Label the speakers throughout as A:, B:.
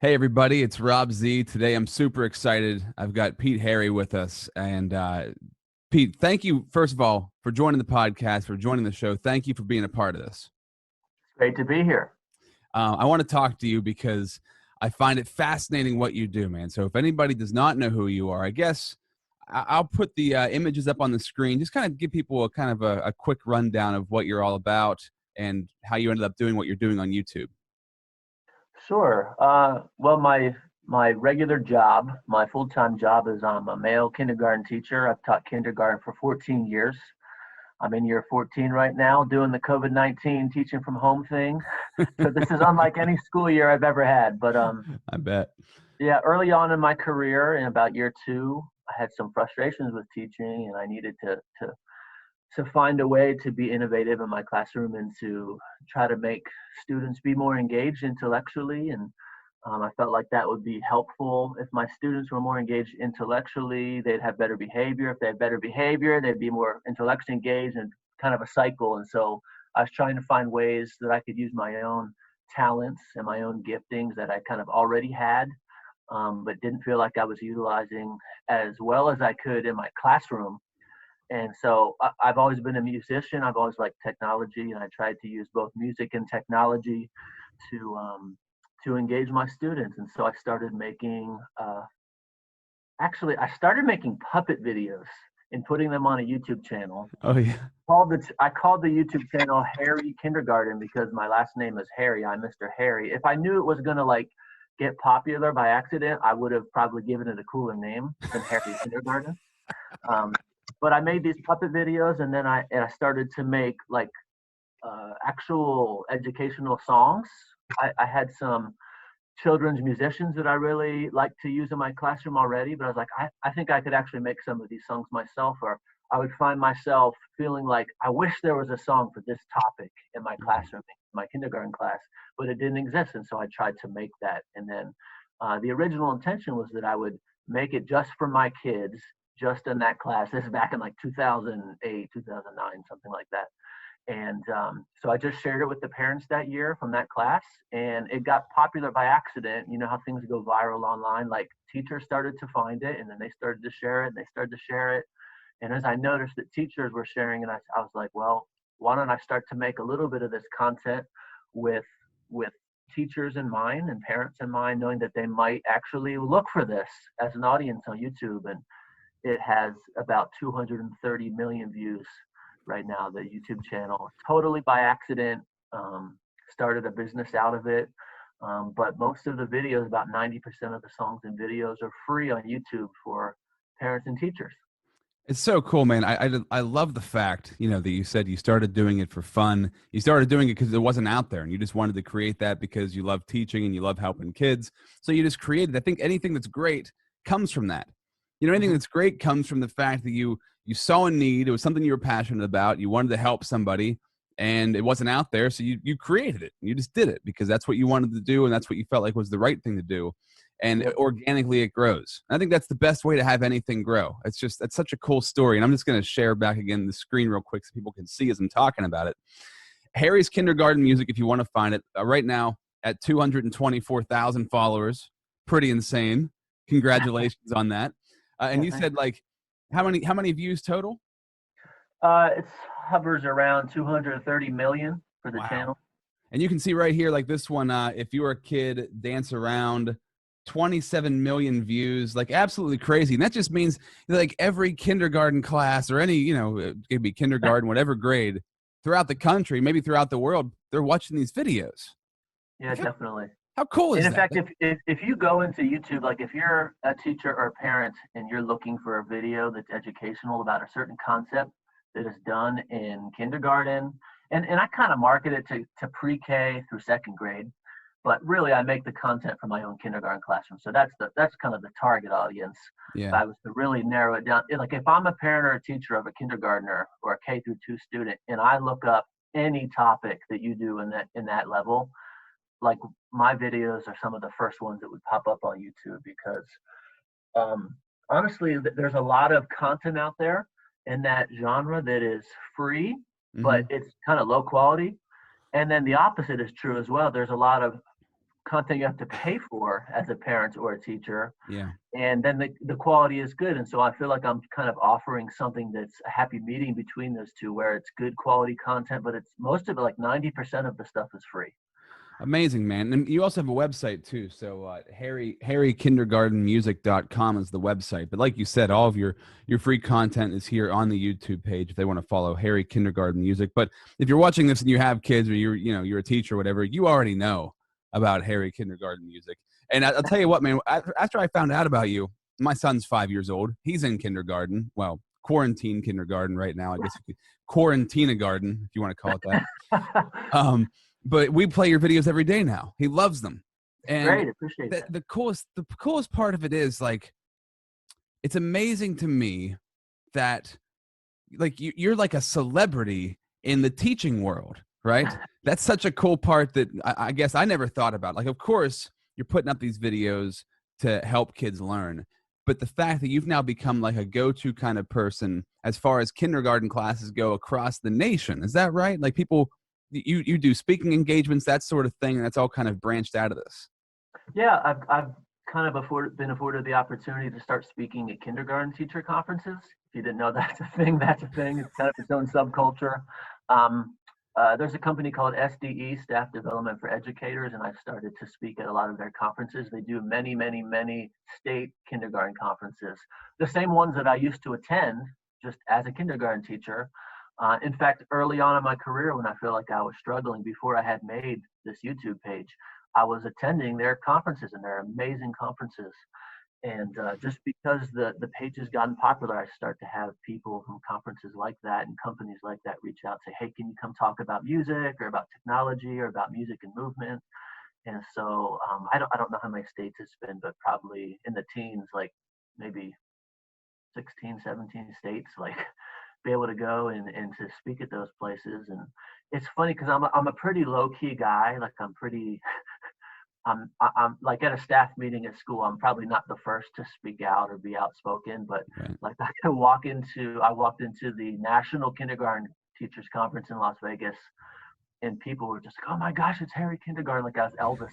A: Hey everybody, it's Rob Z. Today I'm super excited. I've got Pete Harry with us. And Pete, thank you, first of all, for joining the podcast, for joining the show. Thank you for being a part of this.
B: Great to be here.
A: I want to talk to you because I find it fascinating what you do, man. So if anybody does not know who you are, I guess I'll put the images up on the screen. Just kind of give people a quick rundown of what you're all about and how you ended up doing what you're doing on YouTube.
B: Sure. Well, my regular job, my full-time job is I'm a male kindergarten teacher. I've taught kindergarten for 14 years. I'm in year 14 right now doing the COVID-19 teaching from home thing. So this is unlike any school year I've ever had. But
A: I bet.
B: yeah, early on in my career, in about year 2, I had some frustrations with teaching, and I needed to find a way to be innovative in my classroom and to try to make students be more engaged intellectually. And I felt like that would be helpful. If my students were more engaged intellectually, they'd have better behavior. If they had better behavior, they'd be more intellectually engaged, and kind of a cycle. And so I was trying to find ways that I could use my own talents and my own giftings that I kind of already had, but didn't feel like I was utilizing as well as I could in my classroom. And so I've always been a musician. I've always liked technology, and I tried to use both music and technology to engage my students. And so I started making I started making puppet videos and putting them on a YouTube channel.
A: Oh, yeah.
B: I called the YouTube channel Harry Kindergarten because my last name is Harry. I'm Mr. Harry. If I knew it was gonna like get popular by accident, I would have probably given it a cooler name than Harry Kindergarten. But I made these puppet videos, and then I started to make like actual educational songs. I had some children's musicians that I really like to use in my classroom already, but I was like, I think I could actually make some of these songs myself, or I would find myself feeling like I wish there was a song for this topic in my classroom, in my kindergarten class, but it didn't exist. And so I tried to make that. And then the original intention was that I would make it just for my kids, just in that class. This is back in like 2008, 2009, something like that. And so I just shared it with the parents that year from that class, and it got popular by accident. You know how things go viral online? Like teachers started to find it, and then they started to share it, and they started to share it. And as I noticed that teachers were sharing it, I was like, well, why don't I start to make a little bit of this content with teachers in mind and parents in mind, knowing that they might actually look for this as an audience on YouTube. And it has about 230 million views right now, the YouTube channel, totally by accident. Started a business out of it. But most of the videos, about 90% of the songs and videos, are free on YouTube for parents and teachers.
A: It's so cool, man. I love the fact, that you said you started doing it for fun. You started doing it because it wasn't out there, and you just wanted to create that because you love teaching and you love helping kids. So you just created. I think anything that's great comes from that. Anything that's great comes from the fact that you saw a need. It was something you were passionate about. You wanted to help somebody, and it wasn't out there, so you created it. You just did it because that's what you wanted to do, and that's what you felt like was the right thing to do. And organically it grows. I think that's the best way to have anything grow. That's such a cool story. And I'm just going to share back again the screen real quick so people can see as I'm talking about it. Harry's Kindergarten Music, if you want to find it, right now at 224,000 followers. Pretty insane. Congratulations on that. And you said like, how many views total?
B: It hovers around 230 million for the channel.
A: And you can see right here, like this one, if you were a kid, dance around, 27 million views, like absolutely crazy. And that just means like every kindergarten class or any, it could be kindergarten, whatever grade throughout the country, maybe throughout the world, they're watching these videos.
B: Yeah, definitely.
A: How cool is that?
B: And in fact, if you go into YouTube, like if you're a teacher or a parent and you're looking for a video that's educational about a certain concept that is done in kindergarten, and I kind of market it to pre-K through second grade, but really I make the content for my own kindergarten classroom. So that's kind of the target audience.
A: Yeah.
B: If I was to really narrow it down, like if I'm a parent or a teacher of a kindergartner or a K through 2 student, and I look up any topic that you do in that level, like my videos are some of the first ones that would pop up on YouTube because honestly, there's a lot of content out there in that genre that is free, but it's kind of low quality. And then the opposite is true as well. There's a lot of content you have to pay for as a parent or a teacher.
A: Yeah.
B: And then the quality is good. And so I feel like I'm kind of offering something that's a happy medium between those two, where it's good quality content, but it's most of it, like 90% of the stuff is free.
A: Amazing, man. And you also have a website too. So harrykindergartenmusic.com is the website. But like you said, all of your free content is here on the YouTube page if they want to follow Harry Kindergarten Music. But if you're watching this and you have kids, or you're a teacher or whatever, you already know about Harry Kindergarten Music. And I'll tell you what, man, after I found out about you, my son's 5 years old. He's in kindergarten. Well, quarantine kindergarten right now, I guess. Quarantina garden, if you want to call it that. But we play your videos every day now. He loves them. And
B: great, appreciate that.
A: The coolest part of it is, like, it's amazing to me that, like, you're like a celebrity in the teaching world, right? That's such a cool part that I guess I never thought about. Like, of course, you're putting up these videos to help kids learn, but the fact that you've now become like a go-to kind of person as far as kindergarten classes go across the nation. Is that right? Like, people, you do speaking engagements, that sort of thing, and that's all kind of branched out of this.
B: Yeah, I've kind of been afforded the opportunity to start speaking at kindergarten teacher conferences. If you didn't know that's a thing, that's a thing. It's kind of its own subculture. There's a company called SDE, Staff Development for Educators, and I've started to speak at a lot of their conferences. They do many, many, many state kindergarten conferences, the same ones that I used to attend just as a kindergarten teacher. In fact, early on in my career, when I feel like I was struggling, before I had made this YouTube page, I was attending their conferences, and they're amazing conferences. And just because the page has gotten popular, I start to have people from conferences like that and companies like that reach out, say, hey, can you come talk about music or about technology or about music and movement? And so I don't know how many states it's been, but probably in the teens, like maybe 16, 17 states, like, be able to go and to speak at those places. And it's funny because I'm a pretty low key guy. Like, I'm like at a staff meeting at school, I'm probably not the first to speak out or be outspoken, but
A: Right.
B: like I walked into the National Kindergarten Teachers Conference in Las Vegas, and people were just like, oh my gosh, it's Harry Kindergarten, like I was Elvis.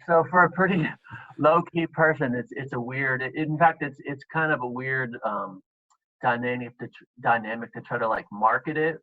B: So for a pretty low key person, it's a weird, in fact, it's kind of a weird dynamic to try to like market it.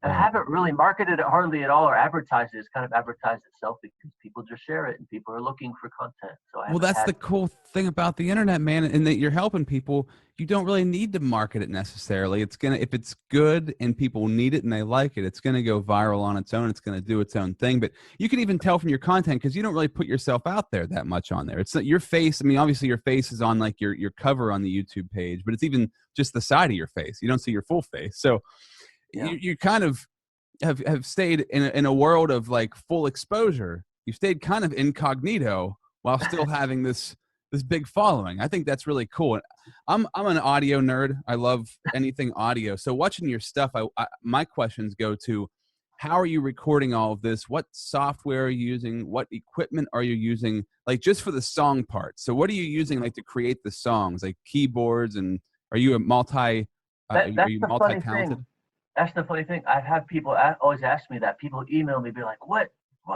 B: And I haven't really marketed it hardly at all or advertised it. It's kind of advertised itself because people just share it and people are looking for content. So
A: Well, that's the cool thing about the internet, man, and that you're helping people. You don't really need to market it necessarily. It's gonna, if it's good and people need it and they like it, it's gonna go viral on its own. It's gonna do its own thing. But you can even tell from your content, because you don't really put yourself out there that much on there. It's not your face. I mean, obviously your face is on like your cover on the YouTube page, but it's even just the side of your face. You don't see your full face. So you kind of have stayed in a world of like full exposure. You stayed kind of incognito while still having this big following. I think that's really cool. I'm an audio nerd. I love anything audio. So watching your stuff, my questions go to, how are you recording all of this? What software are you using? What equipment are you using? Like, just for the song part. So what are you using, like, to create the songs, like keyboards? And are you a multi-talented?
B: That's the funny thing. I've had people always ask me that. People email me, be like, what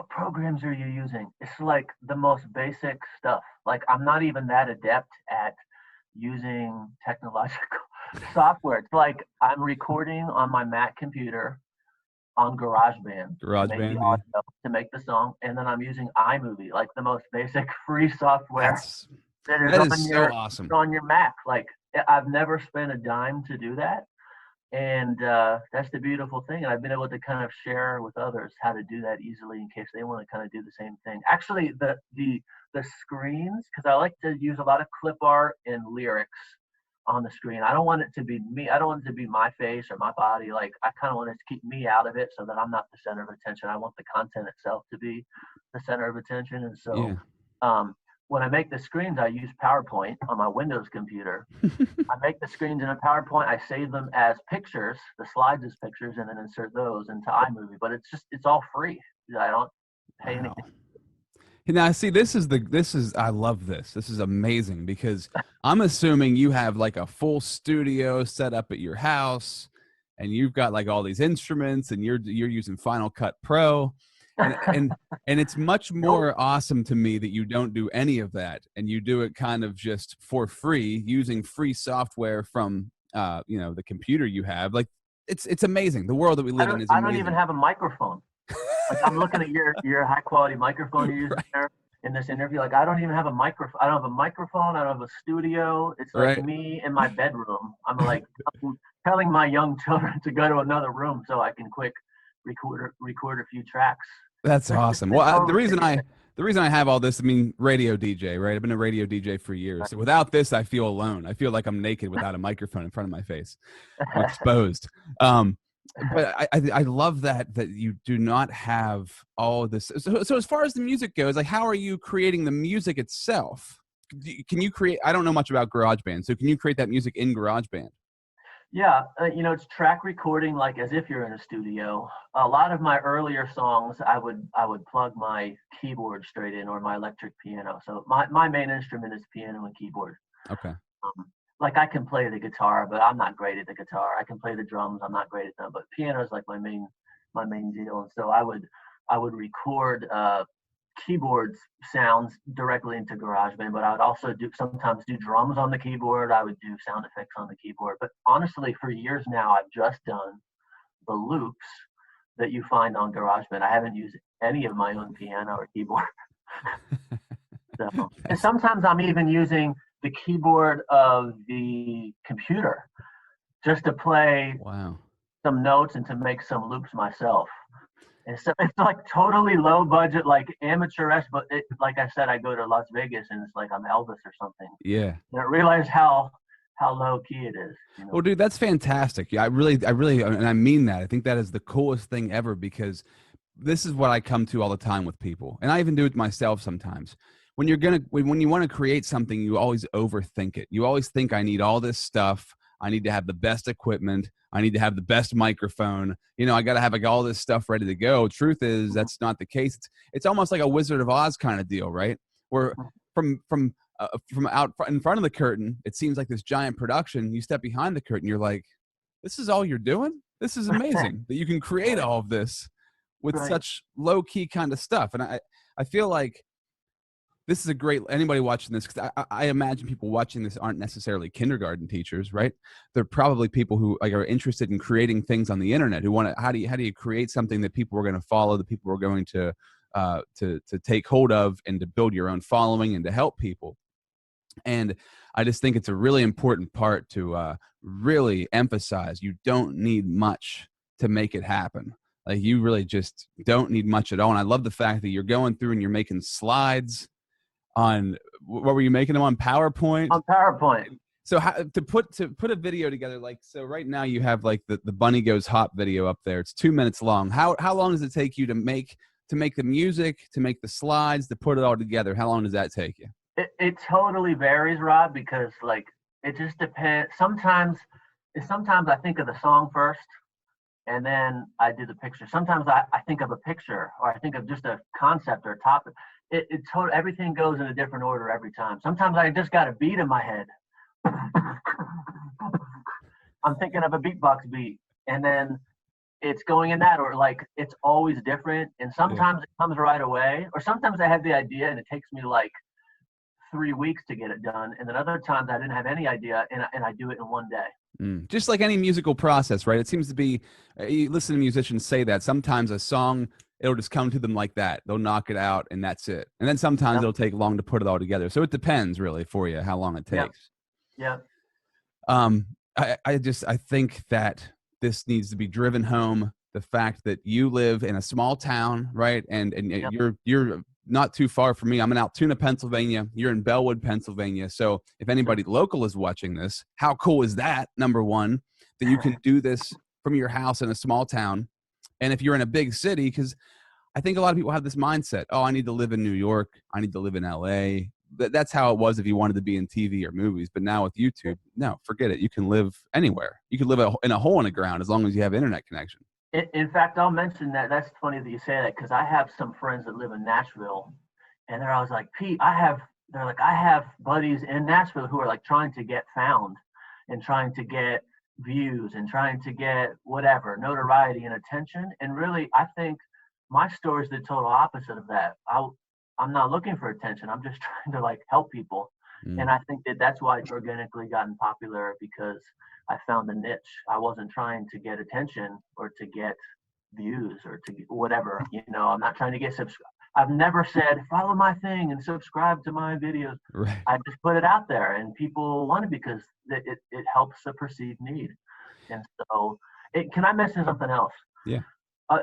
B: programs are you using? It's like the most basic stuff. Like, I'm not even that adept at using technological software. It's like I'm recording on my Mac computer on GarageBand to make the song, and then I'm using iMovie, like the most basic free software that is
A: awesome.
B: on your Mac. Like, I've never spent a dime to do that. And that's the beautiful thing. And I've been able to kind of share with others how to do that easily in case they want to kind of do the same thing. Actually, the screens, because I like to use a lot of clip art and lyrics on the screen. I don't want it to be me. I don't want it to be my face or my body. Like, I kind of want it to keep me out of it so that I'm not the center of attention. I want the content itself to be the center of attention. And so when I make the screens, I use PowerPoint on my Windows computer. I make the screens in a PowerPoint. I save them as pictures, the slides as pictures, and then insert those into iMovie. But it's all free. I don't pay anything.
A: Now, see, I love this. This is amazing, because I'm assuming you have like a full studio set up at your house, and you've got like all these instruments, and you're using Final Cut Pro. and and it's much
B: Nope.
A: more awesome to me that you don't do any of that and you do it kind of just for free using free software from the computer you have. Like it's amazing. The world that we live in is
B: I don't even
A: amazing.
B: have a microphone. Like I'm looking at your high quality microphone you're using
A: Right,
B: there in this interview. Like I don't even have a microphone. I don't have a microphone. I don't have a studio. It's like
A: right.
B: me in my bedroom. I'm telling my young children to go to another room so I can quick record a few tracks.
A: That's awesome. Well,
B: It's totally different.
A: the reason I have all this, I mean, radio DJ, right? I've been a radio DJ for years.
B: Right.
A: So without this, I feel alone. I feel like I'm naked without a microphone in front of my face. I'm exposed. But I love that you do not have all of this. So as far as the music goes, like how are you creating the music itself? Can you create? I don't know much about GarageBand, so can you create that music in GarageBand?
B: Yeah, it's track recording like as if you're in a studio. A lot of my earlier songs, I would plug my keyboard straight in or my electric piano. So my main instrument is piano and keyboard.
A: Okay.
B: Like I can play the guitar, but I'm not great at the guitar. I can play the drums, I'm not great at them. But piano is like my main deal. And so I would record keyboard sounds directly into GarageBand, but I would also sometimes do drums on the keyboard. I would do sound effects on the keyboard. But honestly, for years now, I've just done the loops that you find on GarageBand. I haven't used any of my own piano or keyboard. So, and sometimes I'm even using the keyboard of the computer just to play
A: Wow.
B: some notes and to make some loops myself. And so it's like totally low budget, like amateurish, but like I said, I go to Las Vegas and it's like I'm Elvis or something.
A: Yeah.
B: And I realize how low key it is.
A: Well, dude, that's fantastic. Yeah, I really, and I mean that. I think that is the coolest thing ever because this is what I come to all the time with people, and I even do it myself sometimes. When you want to create something, you always overthink it. You always think, I need all this stuff. I need to have the best equipment. I need to have the best microphone. I got to have like all this stuff ready to go. Truth is, that's not the case. It's almost like a Wizard of Oz kind of deal, right? Where from out in front of the curtain, it seems like this giant production. You step behind the curtain, you're like, this is all you're doing? This is amazing that you can create all of this with
B: Right.
A: such low key kind of stuff. And I feel like this is a great, anybody watching this, because I imagine people watching this aren't necessarily kindergarten teachers, right? They're probably people who like are interested in creating things on the internet, who want to, how do you create something that people are going to follow, that people are going to take hold of, and to build your own following and to help people. And I just think it's a really important part to really emphasize. You don't need much to make it happen. Like you really just don't need much at all. And I love the fact that you're going through and you're making slides on, what were you making them on? PowerPoint?
B: On PowerPoint.
A: So how to put a video together, like, so right now you have like the Bunny Goes Hop video up there. It's 2 minutes long. How long does it take you to make the music, to make the slides, to put it all together? How long does that take you?
B: It totally varies, Rob, because like it just depends. Sometimes I think of the song first and then I do the picture. Sometimes I think of a picture, or I think of just a concept or a topic. Everything goes in a different order every time. Sometimes I just got a beat in my head. I'm thinking of a beatbox beat, and then it's going in that, or like it's always different. And sometimes it comes right away, or sometimes I have the idea and it takes me like 3 weeks to get it done, and then other times I didn't have any idea and I do it in one day.
A: Just like any musical process, right? It seems to be, you listen to musicians say that sometimes a song, it'll just come to them like that. They'll knock it out and that's it. And then sometimes it'll take long to put it all together. So it depends really for you how long it takes.
B: Yeah.
A: I think that this needs to be driven home, the fact that you live in a small town, right? And you're not too far from me. I'm in Altoona, Pennsylvania. You're in Bellwood, Pennsylvania. So if anybody local is watching this, how cool is that? Number one, that you can do this from your house in a small town. And if you're in a big city, because I think a lot of people have this mindset, oh, I need to live in New York. I need to live in LA. That's how it was if you wanted to be in TV or movies. But now with YouTube, no, forget it. You can live anywhere. You can live in a hole in the ground as long as you have internet connection.
B: In fact, I'll mention that. That's funny that you say that, because I have some friends that live in Nashville, and they're always like, Pete, I have buddies in Nashville who are like trying to get found and trying to get views and trying to get whatever, notoriety and attention. And really, I think my story is the total opposite of that. I'm not looking for attention. I'm just trying to like help people. And
A: Mm.
B: I think that that's why it's organically gotten popular, because I found a niche. I wasn't trying to get attention or to get views or to get whatever, I'm not trying to get I've never said follow my thing and subscribe to my videos.
A: Right.
B: I just put it out there and people want it because it helps a perceived need. And so can I mention something else?
A: Yeah.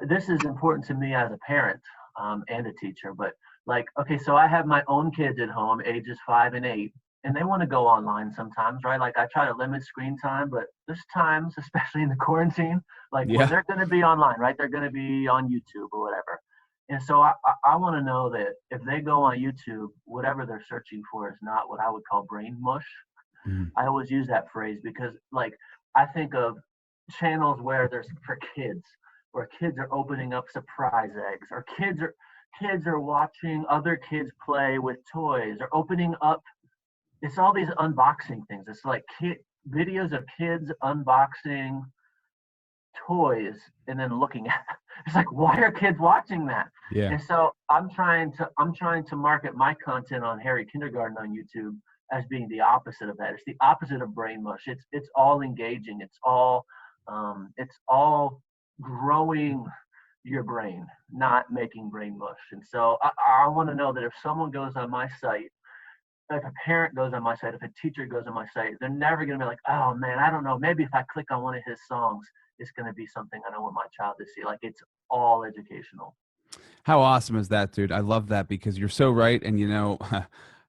B: This is important to me as a parent, and a teacher, but like, okay, so I have my own kids at home, ages 5 and 8, and they want to go online sometimes, right? Like I try to limit screen time, but there's times, especially in the quarantine, like when
A: Yeah.
B: they're going to be online, right? They're going to be on YouTube or whatever. And so I want to know that if they go on YouTube, whatever they're searching for is not what I would call brain mush.
A: Mm.
B: I always use that phrase because, like, I think of channels where there's for kids, where kids are opening up surprise eggs, or kids are watching other kids play with toys, or opening up. It's all these unboxing things. It's like videos of kids unboxing toys and then looking at them. It's like, why are kids watching that?
A: Yeah.
B: And so I'm trying to market my content on Harry Kindergarten on YouTube as being the opposite of that. It's the opposite of brain mush. It's all engaging. It's all growing your brain, not making brain mush. And so I want to know that if someone goes on my site, if a parent goes on my site, if a teacher goes on my site, they're never going to be like, oh man, I don't know. Maybe if I click on one of his songs, it's going to be something I don't want my child to see. Like, it's all educational.
A: How awesome is that, dude? I love that because you're so right. And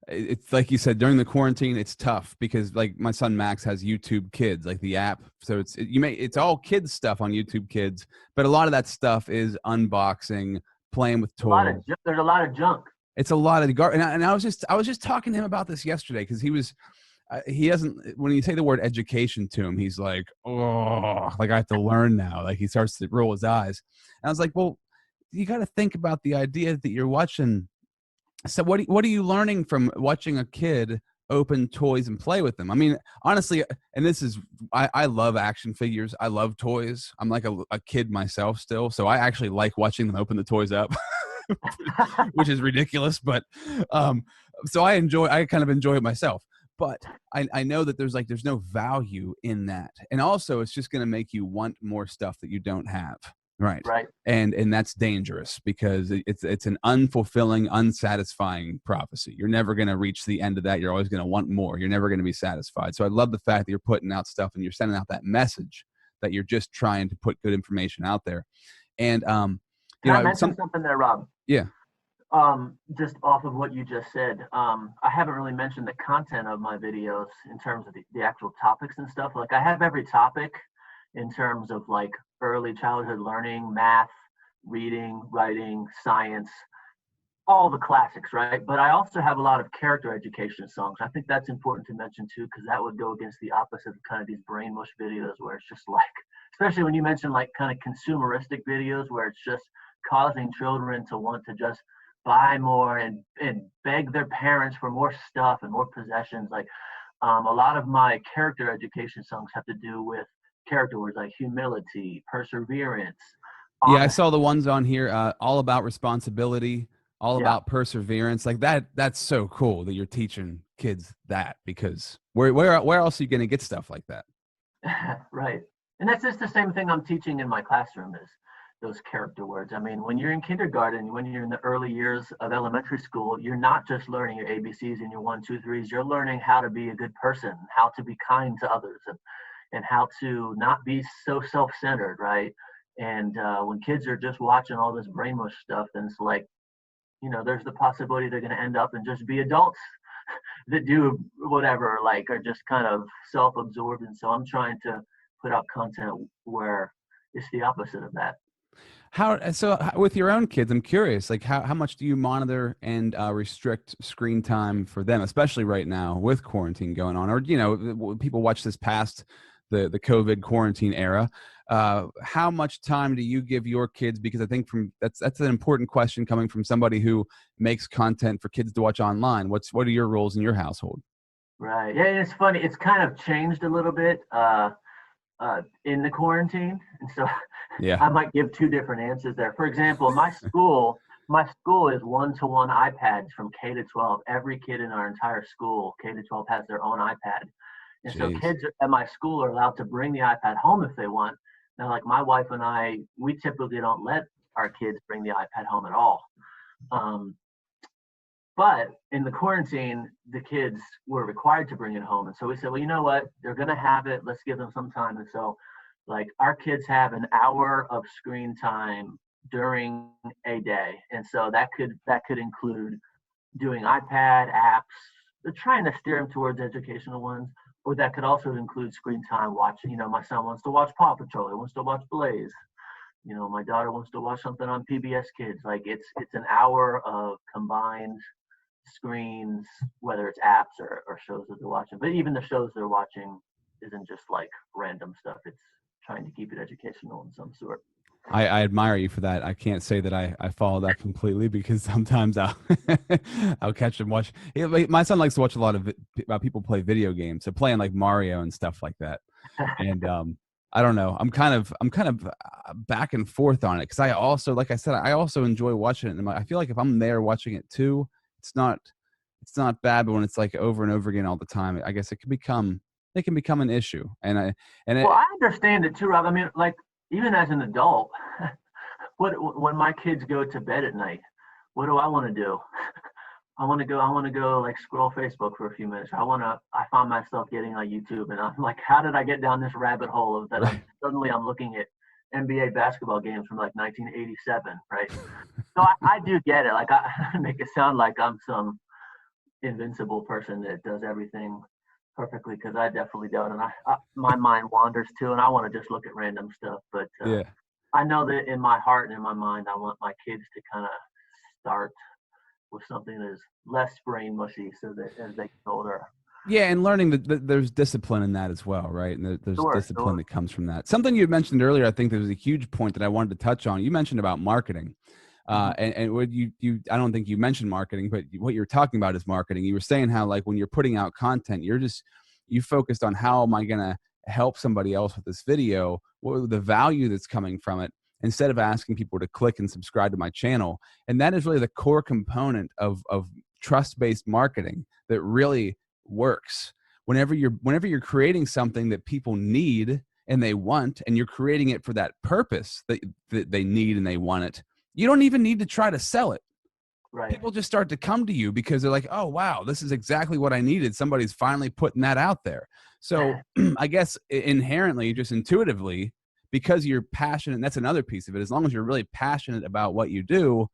A: it's like you said, during the quarantine, it's tough because like my son Max has YouTube Kids, like the app. So it's all kids stuff on YouTube Kids, but a lot of that stuff is unboxing, playing with toys.
B: There's a lot of junk.
A: It's a lot of and I was just talking to him about this yesterday because he doesn't, when you say the word education to him, he's like, oh, like I have to learn now. Like he starts to roll his eyes. And I was like, well, you got to think about the idea that you're watching. So what are you learning from watching a kid open toys and play with them? I mean, honestly, and this is, I love action figures. I love toys. I'm like a kid myself still. So I actually like watching them open the toys up, which is ridiculous. But so I kind of enjoy it myself. But I know that there's no value in that. And also it's just going to make you want more stuff that you don't have. Right.
B: Right.
A: And that's dangerous because it's an unfulfilling, unsatisfying prophecy. You're never going to reach the end of that. You're always going to want more. You're never going to be satisfied. So I love the fact that you're putting out stuff and you're sending out that message that you're just trying to put good information out there. And
B: Can I mention something there, Rob?
A: Yeah.
B: Just off of what you just said, I haven't really mentioned the content of my videos in terms of the actual topics and stuff. Like I have every topic in terms of like early childhood learning, math, reading, writing, science, all the classics, right? But I also have a lot of character education songs. I think that's important to mention too, because that would go against the opposite of kind of these brain mush videos where it's just like, especially when you mention like kind of consumeristic videos where it's just causing children to want to just buy more and beg their parents for more stuff and more possessions. Like a lot of my character education songs have to do with character words like humility, perseverance.
A: Yeah, I saw the ones on here, all about responsibility, all about perseverance. Like that's so cool that you're teaching kids that, because where else are you going to get stuff like that?
B: Right. And that's just the same thing I'm teaching in my classroom is those character words. I mean, when you're in kindergarten, when you're in the early years of elementary school, you're not just learning your ABCs and your 1, 2, 3s. You're learning how to be a good person, how to be kind to others, and how to not be so self-centered, right? And when kids are just watching all this brainwash stuff, then it's like, there's the possibility they're going to end up and just be adults that do whatever, like, are just kind of self-absorbed. And so I'm trying to put out content where it's the opposite of that.
A: So with your own kids, I'm curious, like how much do you monitor and restrict screen time for them, especially right now with quarantine going on, or, people watch this past the COVID quarantine era. How much time do you give your kids? Because I think that's an important question coming from somebody who makes content for kids to watch online. What are your roles in your household?
B: Right. Yeah, it's funny. It's kind of changed a little bit. in the quarantine, and so
A: Yeah.
B: I might give two different answers there. For example, my school is one-to-one iPads from K to 12. Every kid in our entire school, K to 12, has their own iPad. And so
A: Jeez.
B: kids at my school are allowed to bring the iPad home if they want. Now, like my wife and I, we typically don't let our kids bring the iPad home at all. Um, but in the quarantine, the kids were required to bring it home. And so we said, well, you know what? They're going to have it. Let's give them some time. And so, like, our kids have an hour of screen time during a day. And so that could include doing iPad apps. They're trying to steer them towards educational ones, or that could also include screen time watching. You know, my son wants to watch Paw Patrol. He wants to watch Blaze. You know, my daughter wants to watch something on PBS Kids. Like it's an hour of combined screens, whether it's apps or shows that they're watching. But even the shows they're watching isn't just like random stuff. It's trying to keep it educational in some sort.
A: I admire you for that. I can't say that I follow that completely because sometimes I'll I'll catch and watch. My son likes to watch a lot of people play video games, so playing like Mario and stuff like that. And I don't know. I'm kind of back and forth on it because I also, like I said, I also enjoy watching it. And I feel like if I'm there watching it too, it's not bad. But when it's like over and over again all the time, I guess it can become an issue. And
B: Well, I understand it too, Rob. I mean, like even as an adult, when my kids go to bed at night, what do I want to do? I want to go like scroll Facebook for a few minutes. I find myself getting on YouTube and I'm like, how did I get down this rabbit hole of that? Suddenly I'm looking at NBA basketball games from like 1987, right? So I do get it. Like I make it sound like I'm some invincible person that does everything perfectly, because I definitely don't. And my mind wanders too, and I want to just look at random stuff. But
A: yeah.
B: I know that in my heart and in my mind, I want my kids to kind of start with something that is less brain mushy, so that as they get older.
A: Yeah, and learning that there's discipline in that as well, right? And there's discipline
B: Sure.
A: that comes from that. Something you had mentioned earlier, I think there was a huge point that I wanted to touch on. You mentioned about marketing. And what you I don't think you mentioned marketing, but what you're talking about is marketing. You were saying how, like, when you're putting out content, you focused on how am I going to help somebody else with this video? What the value that's coming from it, instead of asking people to click and subscribe to my channel. And that is really the core component of trust-based marketing that really works. Whenever you're creating something that people need and they want, and you're creating it for that purpose that they need and they want it, you don't even need to try to sell it.
B: Right.
A: People just start to come to you because they're like, oh, wow, this is exactly what I needed. Somebody's finally putting that out there. So I guess inherently, just intuitively, because you're passionate, and that's another piece of it, as long as you're really passionate about what you do,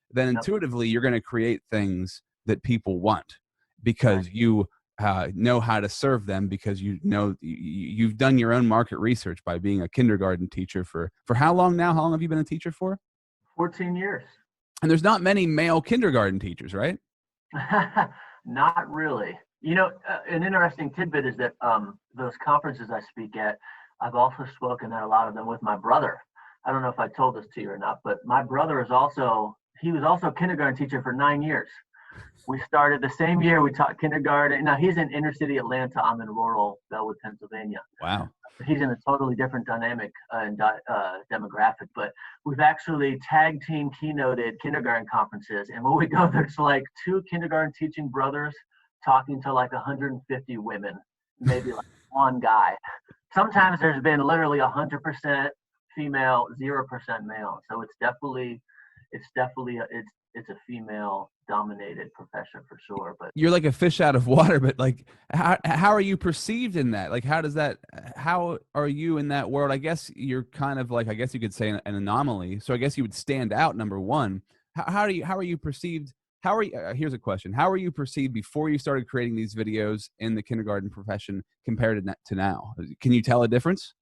A: then intuitively you're going to create things that people want because you know how to serve them, because you know you've done your own market research by being a kindergarten teacher for how long now? How long have you been a teacher for?
B: 14 years.
A: And there's not many male kindergarten teachers, right?
B: Not really. You know, an interesting tidbit is that those conferences I speak at, I've also spoken at a lot of them with my brother. I don't know if I told this to you or not, but my brother was also a kindergarten teacher for 9 years. We started the same year we taught kindergarten. Now he's in inner city Atlanta. I'm in rural Bellwood, Pennsylvania.
A: Wow.
B: He's in a totally different dynamic and demographic, but we've actually tag team keynoted kindergarten conferences. And when we go, there's like 2 kindergarten teaching brothers talking to like 150 women, maybe like 1 guy. Sometimes there's been literally 100% female, 0% male. So it's definitely a female dominated profession for sure. But
A: you're like a fish out of water. But like, how are you perceived in that? Like, how are you in that world? I guess you're kind of like, I guess you could say an anomaly. So I guess you would stand out, number one. How are you perceived? Here's a question. How are you perceived before you started creating these videos in the kindergarten profession compared to now? Can you tell a difference?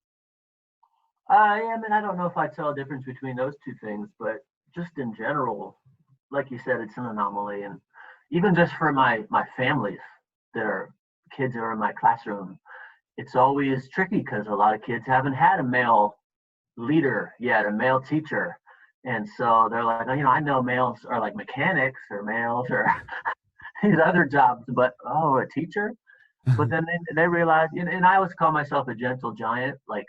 B: I mean, I don't know if I tell a difference between those two things, but just in general, like you said, it's an anomaly. And even just for my families that are kids that are in my classroom, it's always tricky because a lot of kids haven't had a male leader yet, a male teacher. And so they're like, you know, I know males are like mechanics or males or these other jobs, but a teacher? But then they realize, and I always call myself a gentle giant. Like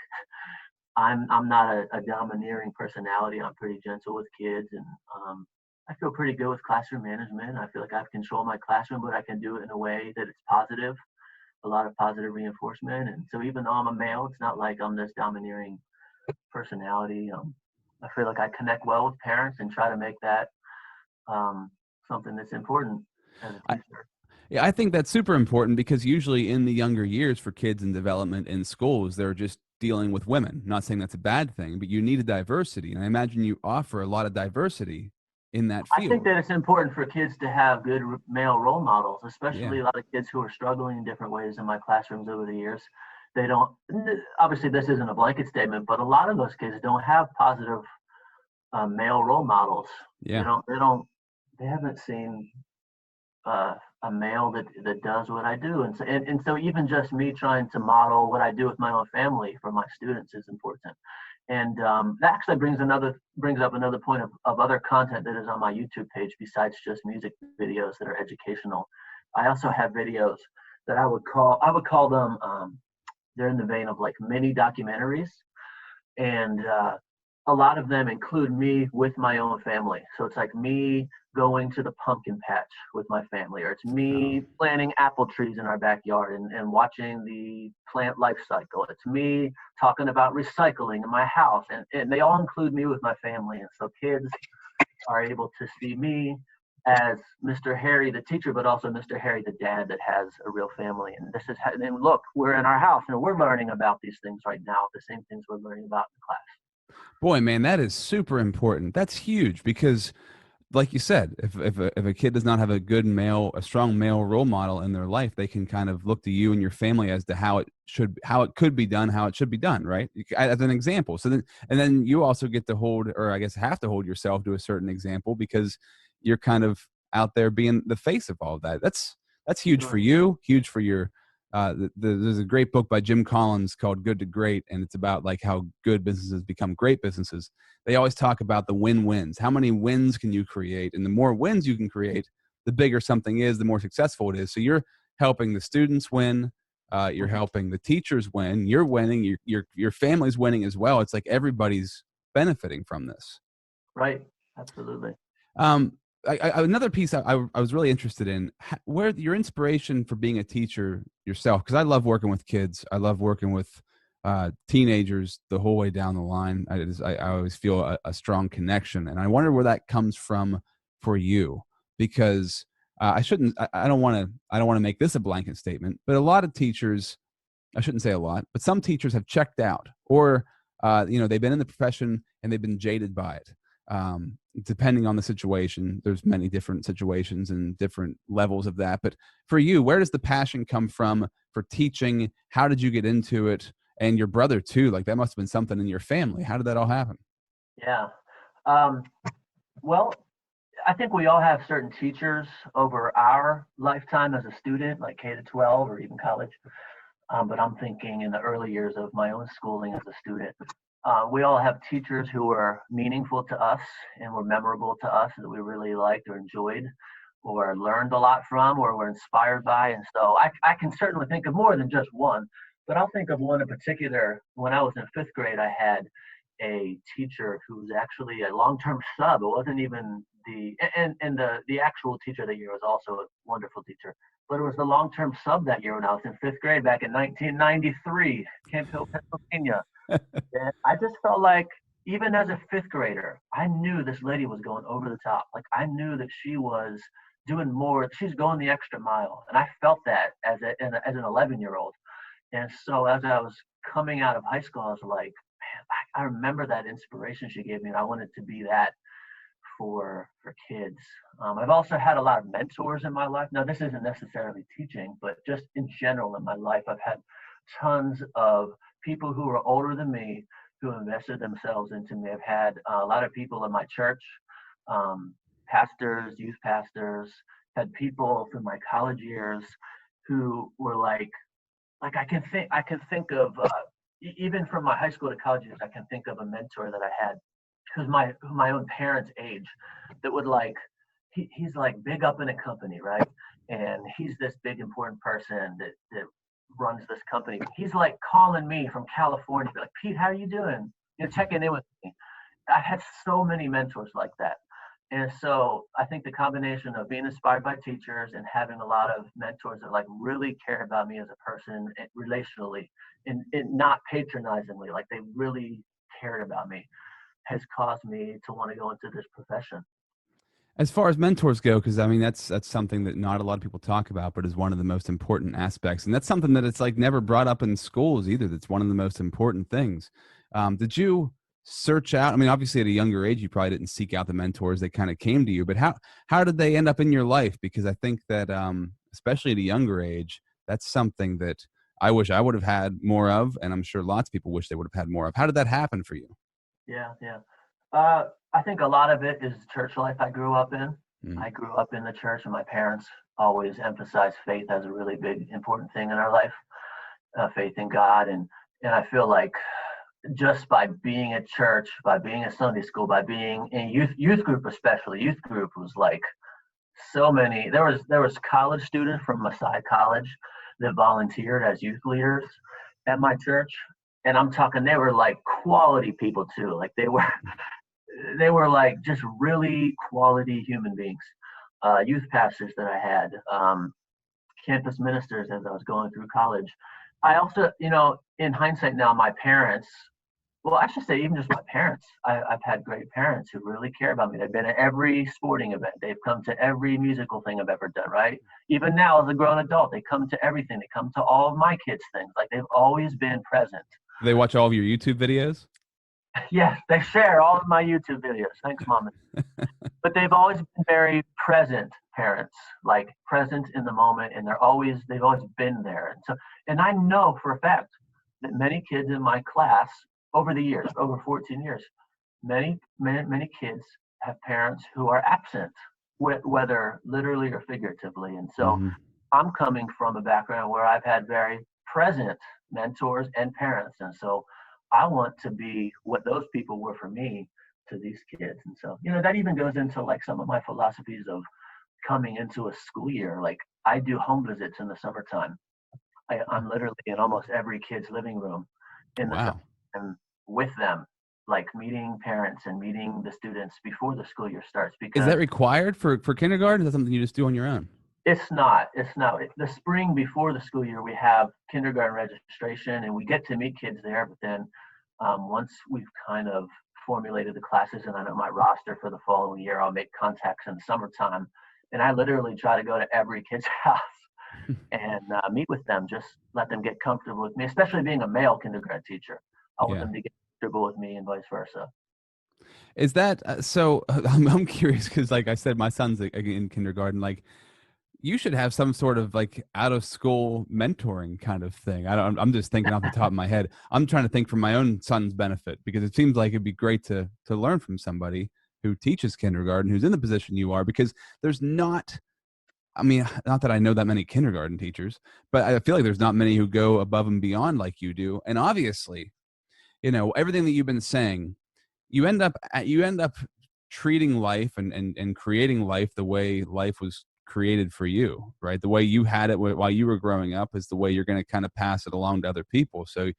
B: I'm not a domineering personality. I'm pretty gentle with kids, and I feel pretty good with classroom management. I feel like I've controlled my classroom, but I can do it in a way that it's positive, a lot of positive reinforcement. And so even though I'm a male, it's not like I'm this domineering personality. I feel like I connect well with parents and try to make that something that's important as a
A: I,
B: teacher.
A: yeah, I think that's super important because usually in the younger years for kids in development in schools, they're just dealing with women. Not saying that's a bad thing, but you need a diversity. And I imagine you offer a lot of diversity in that
B: I think
A: field.
B: that it's important for kids to have good male role models,
A: Yeah.
B: especially a lot of kids who are struggling in different ways in my classrooms over the years. They don't, obviously, this isn't a blanket statement, but a lot of those kids don't have positive male role models.
A: Yeah.
B: They haven't seen a male that does what I do. And so even just me trying to model what I do with my own family for my students is important. And that actually brings up another point of other content that is on my YouTube page besides just music videos that are educational. I also have videos that I would call them they're in the vein of like mini documentaries, and a lot of them include me with my own family. So it's like me going to the pumpkin patch with my family, or it's
A: Oh,
B: me planting apple trees in our backyard and watching the plant life cycle. It's me talking about recycling in my house, and they all include me with my family. And so kids are able to see me as Mr. Harry, the teacher, but also Mr. Harry, the dad that has a real family. And and look, we're in our house and we're learning about these things right now, the same things we're learning about in class.
A: boy, man, that is super important. That's huge because like you said, if a kid does not have a strong male role model in their life, they can kind of look to you and your family as to how it could be done, how it should be done, right? As an example. And then you also get to hold, or I guess have to hold yourself to a certain example because you're kind of out there being the face of all of that. That's huge for
B: Sure.
A: you, huge for your. There's a great book by Jim Collins called Good to Great, and it's about like how good businesses become great businesses. They always talk about the win-wins. How many wins can you create? And the more wins you can create, the bigger something is, the more successful it is. So you're helping the students win. You're
B: Mhm.
A: helping the teachers win. You're winning. Your family's winning as well. It's like everybody's benefiting from this.
B: Right. Absolutely.
A: Um, another piece I was really interested in where your inspiration for being a teacher yourself, because I love working with kids. I love working with teenagers the whole way down the line. I always feel a strong connection, and I wonder where that comes from for you. Because I don't want to make this a blanket statement, but a lot of teachers, I shouldn't say a lot, but some teachers have checked out, or they've been in the profession and they've been jaded by it. Depending on the situation, there's many different situations and different levels of that. But for you, where does the passion come from for teaching? How did you get into it? And your brother too, like that must have been something in your family. How did that all happen?
B: Yeah. Um, well, I think we all have certain teachers over our lifetime as a student, like K to 12 or even college. But I'm thinking in the early years of my own schooling as a student, we all have teachers who were meaningful to us and were memorable to us that we really liked or enjoyed or learned a lot from or were inspired by. And so I can certainly think of more than just one, but I'll think of one in particular. When I was in fifth grade, I had a teacher who was actually a long-term sub. It wasn't even the actual teacher that year was also a wonderful teacher, but it was the long-term sub that year when I was in fifth grade back in 1993, Camp Hill, Pennsylvania. And I just felt like, even as a fifth grader, I knew this lady was going over the top. Like I knew that she was doing more. She's going the extra mile, and I felt that as an 11-year-old. And so as I was coming out of high school, I was like, man, I remember that inspiration she gave me, and I wanted to be that for kids. I've also had a lot of mentors in my life. Now, this isn't necessarily teaching, but just in general in my life, I've had tons of people who are older than me who invested themselves into me. I've had a lot of people in my church, pastors, youth pastors, had people from my college years who were like I can think of even from my high school to college years, I can think of a mentor that I had because my own parents' age that would like he's like big up in a company, right? and he's this big important person that runs this company. He's like calling me from California, like, Pete, how are you doing? Checking in with me. I had so many mentors like that. And so I think the combination of being inspired by teachers and having a lot of mentors that like really cared about me as a person relationally and not patronizingly, like they really cared about me, has caused me to want to go into this profession.
A: As far as mentors go, because I mean that's something that not a lot of people talk about, but is one of the most important aspects, and that's something that it's like never brought up in schools either. That's one of the most important things. Did you search out? I mean, obviously at a younger age, you probably didn't seek out the mentors; they kind of came to you. But how did they end up in your life? Because I think that especially at a younger age, that's something that I wish I would have had more of, and I'm sure lots of people wish they would have had more of. How did that happen for you?
B: Yeah, yeah. I think a lot of it is church life I grew up in.
A: Mm.
B: I grew up in the church, and my parents always emphasized faith as a really big, important thing in our life. Faith in God, and I feel like just by being at church, by being at Sunday school, by being in youth group, especially youth group was like so many. There was college students from Messiah College that volunteered as youth leaders at my church, and I'm talking they were like quality people too. Like they were like just really quality human beings. Youth pastors that I had, campus ministers as I was going through college. I also, in hindsight now, my parents, well, I should say even just my parents, I've had great parents who really care about me. They've been at every sporting event. They've come to every musical thing I've ever done, right? Even now as a grown adult, they come to everything. They come to all of my kids' things. Like they've always been present.
A: Do they watch all of your YouTube videos?
B: Yes, they share all of my YouTube videos. Thanks, Mom. But they've always been very present parents, like present in the moment, and they've always been there. And I know for a fact that many kids in my class over the years, over 14 years, many kids have parents who are absent, whether literally or figuratively. And so
A: Hmm.
B: I'm coming from a background where I've had very present mentors and parents, and so I want to be what those people were for me to these kids. And so, that even goes into like some of my philosophies of coming into a school year. Like I do home visits in the summertime. I'm literally in almost every kid's living room in the
A: Wow.
B: summer with them, like meeting parents and meeting the students before the school year starts.
A: Is
B: Because
A: that required for kindergarten? Is that something you just do on your own?
B: it's not. The spring before the school year, we have kindergarten registration, and we get to meet kids there. But then once we've kind of formulated the classes and I know my roster for the following year, I'll make contacts in the summertime. And I literally try to go to every kid's house and meet with them, just let them get comfortable with me, especially being a male kindergarten teacher. I want
A: Yeah.
B: them to get comfortable with me and vice versa.
A: Is that so? I'm curious because, like I said, my son's in kindergarten. Like, you should have some sort of like out of school mentoring kind of thing. I don't. I'm just thinking off the top of my head. I'm trying to think for my own son's benefit because it seems like it'd be great to learn from somebody who teaches kindergarten, who's in the position you are, because there's not. I mean, not that I know that many kindergarten teachers, but I feel like there's not many who go above and beyond like you do. And obviously, everything that you've been saying, you end up treating life and creating life the way life was created for you, right? The way you had it while you were growing up is the way you're going to kind of pass it along to other people. So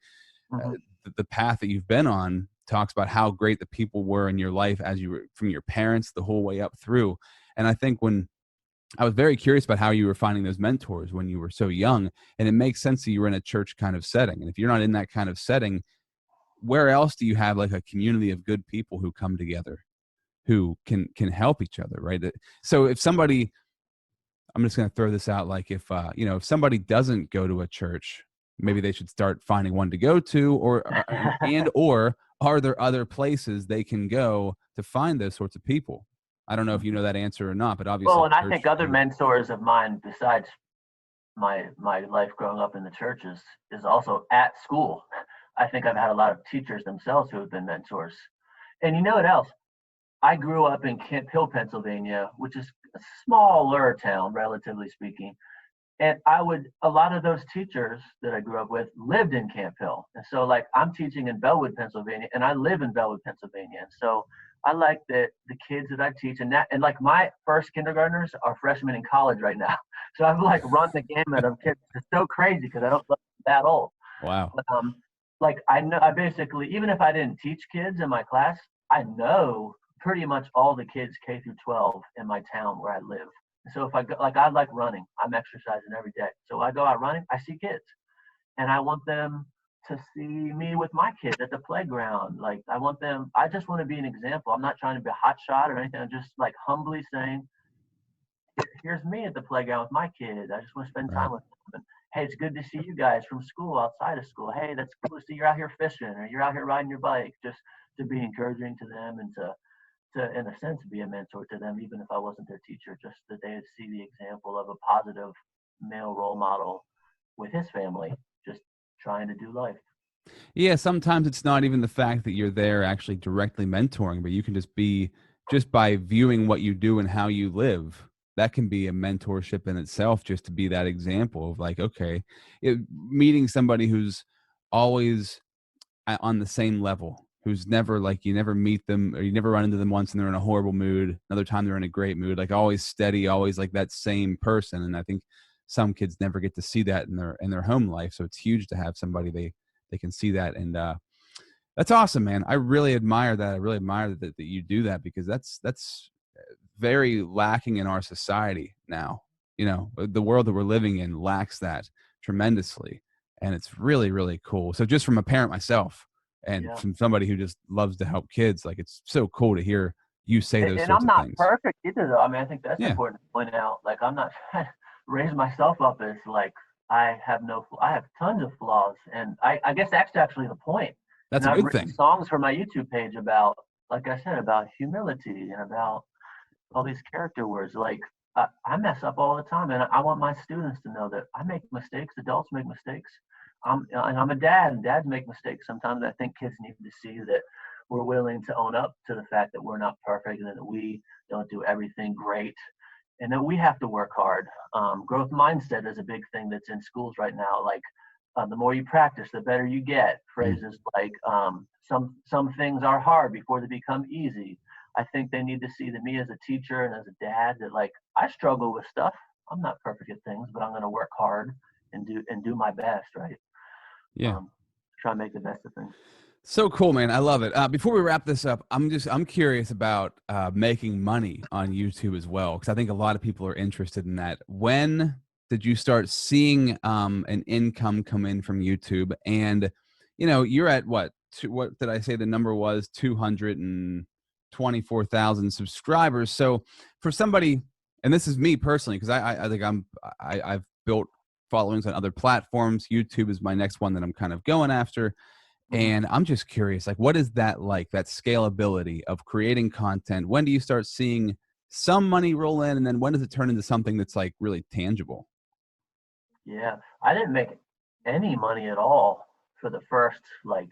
B: Hmm.
A: the path that you've been on talks about how great the people were in your life as you were from your parents the whole way up through. And I think when I was very curious about how you were finding those mentors when you were so young, and it makes sense that you were in a church kind of setting. And if you're not in that kind of setting, where else do you have like a community of good people who come together, who can help each other, right? So if somebody, I'm just going to throw this out, like if somebody doesn't go to a church, maybe they should start finding one to go to, or are there other places they can go to find those sorts of people? I don't know if you know that answer or not, but
B: Well,
A: obviously
B: and I
A: church.
B: think other mentors of mine besides my life growing up in the churches is also at school. I think I've had a lot of teachers themselves who have been mentors. And you know what else? I grew up in Camp Hill, Pennsylvania, which is a smaller town, relatively speaking. And a lot of those teachers that I grew up with lived in Camp Hill. And so, like, I'm teaching in Bellwood, Pennsylvania, and I live in Bellwood, Pennsylvania. And so I like that the kids that I teach, and like my first kindergartners are freshmen in college right now. So I've like run the gamut of kids. It's so crazy because I don't look that old.
A: Wow.
B: But like I know, I basically, even if I didn't teach kids in my class, I know pretty much all the kids K through 12 in my town where I live. So if I go, like I like running, I'm exercising every day. So I go out running, I see kids, and I want them to see me with my kids at the playground. Like I just want to be an example. I'm not trying to be a hot shot or anything. I'm just like humbly saying, here's me at the playground with my kids. I just want to spend
A: Right.
B: time with them. And, hey, it's good to see you guys from school, outside of school. Hey, that's cool to see you're out here fishing or you're out here riding your bike. Just to be encouraging to them and to in a sense be a mentor to them, even if I wasn't their teacher. Just that they see the example of a positive male role model with his family, just trying to do life.
A: Yeah, sometimes it's not even the fact that you're there actually directly mentoring, but you can just be just by viewing what you do and how you live. That can be a mentorship in itself, just to be that example of like, okay, meeting somebody who's always on the same level, who's never like you never meet them or you never run into them once and they're in a horrible mood. Another time they're in a great mood, like always steady, always like that same person. And I think some kids never get to see that in their home life. So it's huge to have somebody they can see that. And that's awesome, man. I really admire that. I really admire that you do that, because that's very lacking in our society now. You know, the world that we're living in lacks that tremendously. And it's really, really cool. So just from a parent myself and
B: Yeah.
A: from somebody who just loves to help kids, like it's so cool to hear you say those
B: And
A: sorts
B: I'm
A: of
B: not
A: things.
B: perfect either, though. I mean, I think that's
A: Yeah,
B: important to point out. Like, I'm not trying to raise myself up as like I have tons of flaws, and I guess that's actually the point.
A: that's
B: And
A: a
B: I've
A: good
B: written
A: thing.
B: songs for my YouTube page about, like I said, about humility and about all these character words. Like, I mess up all the time, and I want my students to know that I make mistakes. Adults make mistakes. I'm a dad, and dads make mistakes. Sometimes I think kids need to see that we're willing to own up to the fact that we're not perfect and that we don't do everything great and that we have to work hard. Growth mindset is a big thing that's in schools right now. Like the more you practice, the better you get.
A: Mm.
B: Phrases like some things are hard before they become easy. I think they need to see that me as a teacher and as a dad that like I struggle with stuff. I'm not perfect at things, but I'm going to work hard and do my best. Right.
A: Yeah.
B: Try and make the best of things.
A: So cool, man. I love it. Before we wrap this up, I'm curious about making money on YouTube as well, because I think a lot of people are interested in that. When did you start seeing an income come in from YouTube? And you know, you're at what did I say the number was? 224,000 subscribers. So for somebody, and this is me personally, because I think I've built followings on other platforms. YouTube is my next one that I'm kind of going after.
B: Mm-hmm.
A: And I'm just curious, like, what is that like, that scalability of creating content? When do you start seeing some money roll in? And then when does it turn into something that's like really tangible?
B: Yeah, I didn't make any money at all for the first like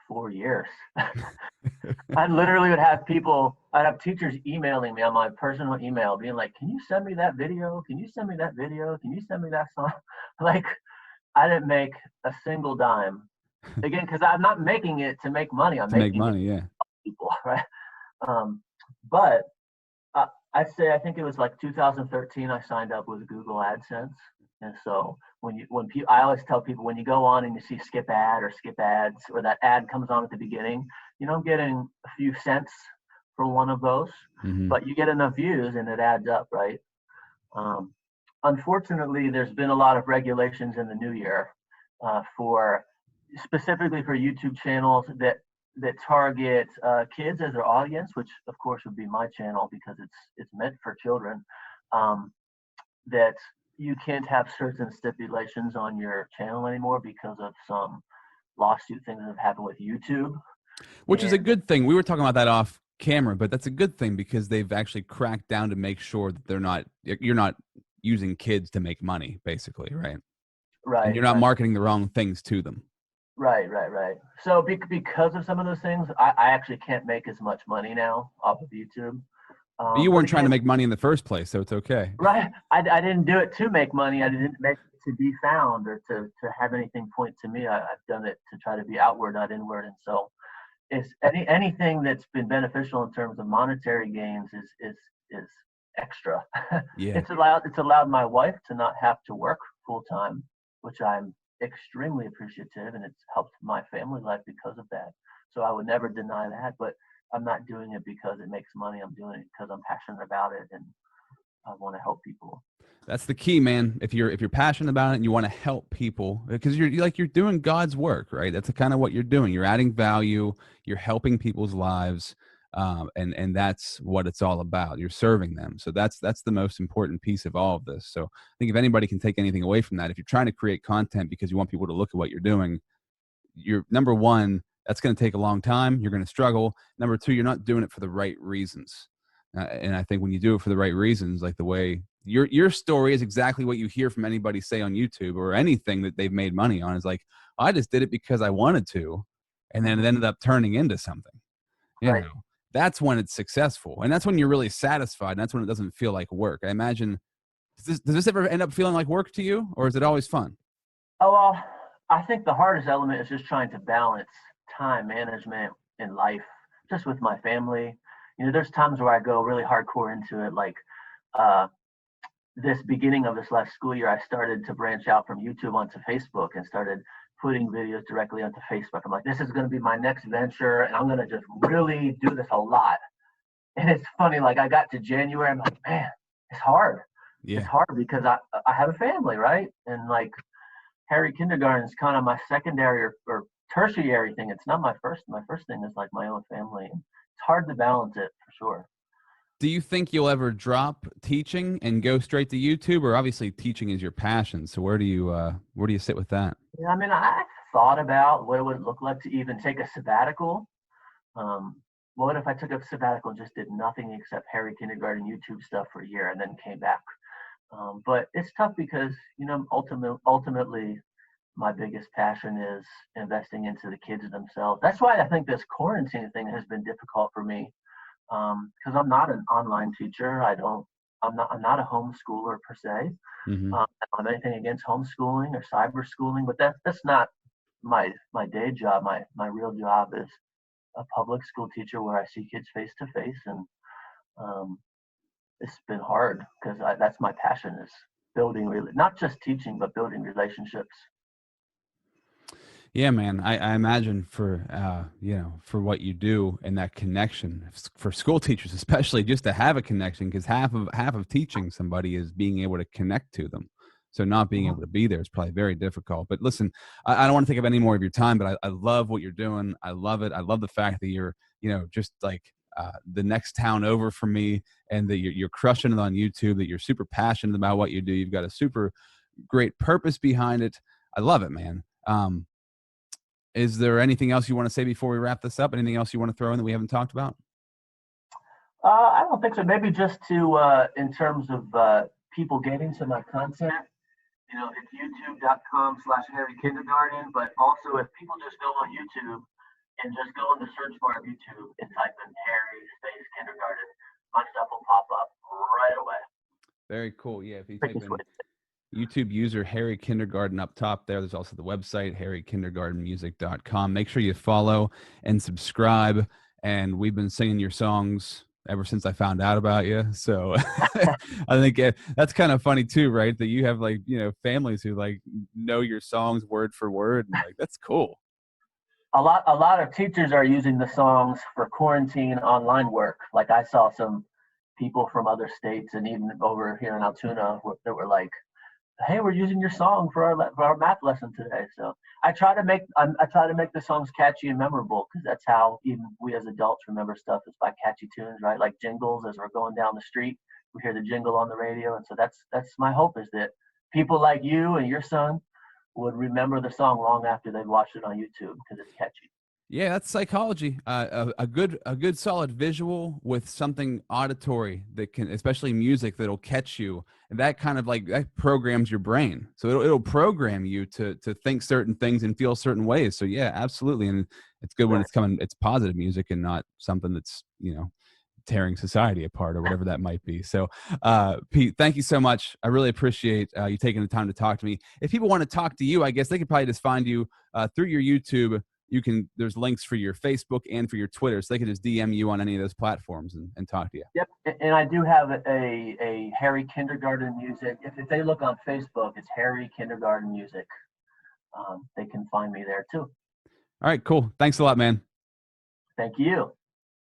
B: 4 years. I literally would have I'd have teachers emailing me on my personal email, being like, "Can you send me that video? Can you send me that video? Can you send me that song?" Like, I didn't make a single dime. Again, because I'm not making it to make money. I'm
A: To make
B: making it
A: money, yeah.
B: for people, right? Um, but I'd say I think it was like 2013. I signed up with Google AdSense, and so I always tell people when you go on and you see skip ad or skip ads or that ad comes on at the beginning, you know, I'm getting a few cents for one of those,
A: Hmm.
B: but you get enough views and it adds up, right? Um, Unfortunately, there's been a lot of regulations in the new year for specifically for YouTube channels that target kids as their audience, which of course would be my channel because it's meant for children. That you can't have certain stipulations on your channel anymore because of some lawsuit things that have happened with YouTube.
A: Which is a
B: And
A: good thing. We were talking about that off camera, but that's a good thing because they've actually cracked down to make sure that you're not using kids to make money, basically, right? And
B: right,
A: you're not
B: right,
A: marketing the wrong things to them.
B: right. So because of some of those things, I actually can't make as much money now off of YouTube.
A: But you
B: But
A: weren't trying to
B: again,
A: make money in the first place, so it's okay.
B: right, I didn't do it to make money. I didn't make it to be found or to have anything point to me. I've done it to try to be outward, not inward. And so it's anything that's been beneficial in terms of monetary gains is extra.
A: Yeah.
B: It's allowed my wife to not have to work full time, which I'm extremely appreciative, and it's helped my family life because of that. So I would never deny that, but I'm not doing it because it makes money. I'm doing it because I'm passionate about it and I want to help people.
A: That's the key, man. If you're passionate about it and you want to help people, because you're doing God's work, right? That's kind of what you're doing. You're adding value. You're helping people's lives, and that's what it's all about. You're serving them. So that's the most important piece of all of this. So I think if anybody can take anything away from that, if you're trying to create content because you want people to look at what you're doing, you're number one. That's going to take a long time. You're going to struggle. Number two, you're not doing it for the right reasons. And I think when you do it for the right reasons, like the way your story is exactly what you hear from anybody say on YouTube or anything that they've made money on, is like, I just did it because I wanted to, and then it ended up turning into something. You
B: Right.
A: know, that's when it's successful, and that's when you're really satisfied. And that's when it doesn't feel like work. I imagine. Does this ever end up feeling like work to you, or is it always fun?
B: Oh, well, I think the hardest element is just trying to balance time management in life, just with my family. There's times where I go really hardcore into it, like uh, this beginning of this last school year, I started to branch out from YouTube onto Facebook and started putting videos directly onto Facebook. I'm like, this is going to be my next venture, and I'm going to just really do this a lot. And it's funny, like I got to January, I'm like, man, it's hard. It's
A: Yeah.
B: hard because I have a family, right? And like Harry Kindergarten is kind of my secondary or tertiary thing. It's not my first. My first thing is like my own family. And it's hard to balance it for sure.
A: Do you think you'll ever drop teaching and go straight to YouTube? Or obviously teaching is your passion. So where do you sit with that?
B: Yeah, I mean, I thought about what it would look like to even take a sabbatical. Um, what if I took a sabbatical and just did nothing except Harry Kindergarten YouTube stuff for a year and then came back? But it's tough because ultimately, my biggest passion is investing into the kids themselves. That's why I think this quarantine thing has been difficult for me because I'm not an online teacher. I'm not a homeschooler per se.
A: Hmm.
B: I don't have anything against homeschooling or cyber schooling, but that's not my day job. My real job is a public school teacher where I see kids face to face, and um, it's been hard because that's my passion is building not just teaching but building relationships.
A: Yeah, man. I imagine for what you do and that connection for school teachers, especially just to have a connection, because half of teaching somebody is being able to connect to them. So not being able
B: Mhm.
A: to be there is probably very difficult. But listen, I don't want to take up any more of your time, but I love what you're doing. I love it. I love the fact that you're, just like the next town over from me, and that you're crushing it on YouTube, that you're super passionate about what you do. You've got a super great purpose behind it. I love it, man. Is there anything else you want to say before we wrap this up? Anything else you want to throw in that we haven't talked about?
B: I don't think so. Maybe just in terms of people getting to my content, it's youtube.com/Harry Kindergarten. But also, if people just go on YouTube and just go in the search bar of YouTube and type in Harry space Kindergarten, my stuff will pop up right away.
A: Very cool. Yeah, if you type
B: Quickest way.
A: in YouTube user Harry Kindergarten up top there, there's also the website, harrykindergartenmusic.com. Make sure you follow and subscribe. And we've been singing your songs ever since I found out about you. So I think that's kind of funny too, right? That you have like, families who like know your songs word for word. And like, that's cool.
B: A lot of teachers are using the songs for quarantine online work. Like I saw some people from other states and even over here in Altoona that were like, "Hey, we're using your song for our math lesson today." So I try to make the songs catchy and memorable because that's how even we as adults remember stuff is by catchy tunes, right? Like jingles as we're going down the street, we hear the jingle on the radio, and so that's my hope is that people like you and your son would remember the song long after they've watched it on YouTube because it's catchy.
A: Yeah, that's psychology. A good solid visual with something auditory that can, especially music, that'll catch you, and that kind of like that programs your brain. So it'll program you to think certain things and feel certain ways. So yeah, absolutely, and it's good when
B: Right.
A: it's positive music and not something that's tearing society apart or whatever that might be. So, Pete, thank you so much. I really appreciate you taking the time to talk to me. If people want to talk to you, I guess they could probably just find you through your YouTube. there's links for your Facebook and for your Twitter, so they can just DM you on any of those platforms and talk to you.
B: Yep, and I do have a Harry Kindergarten Music. If they look on Facebook, it's Harry Kindergarten Music. They can find me there too.
A: All right, cool. Thanks a lot, man.
B: Thank you.